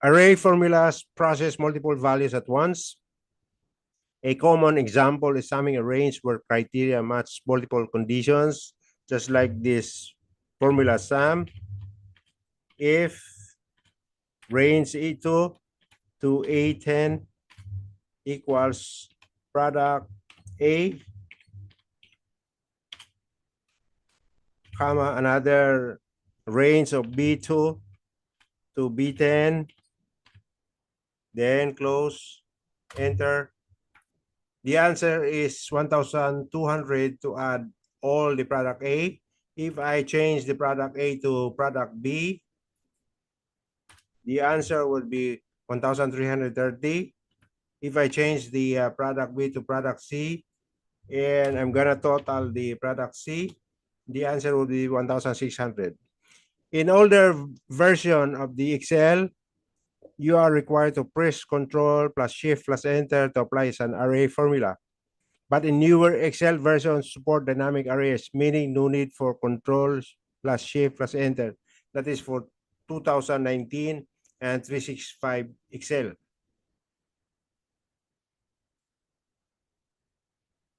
Array formulas process multiple values at once. A common example is summing a range where criteria match multiple conditions, just like this formula sum. If range E2 to A10 equals product A, comma, another range of B2 to B10, then close, enter. The answer is 1,200 to add all the product A. If I change the product A to product B, the answer would be 1,330. If I change the product B to product C, and I'm gonna total the product C, the answer would be 1,600. In older version of the Excel, you are required to press Control plus Shift plus Enter to apply an array formula. But in newer Excel versions support dynamic arrays, meaning no need for Control plus Shift plus Enter. That is for 2019 and 365 Excel.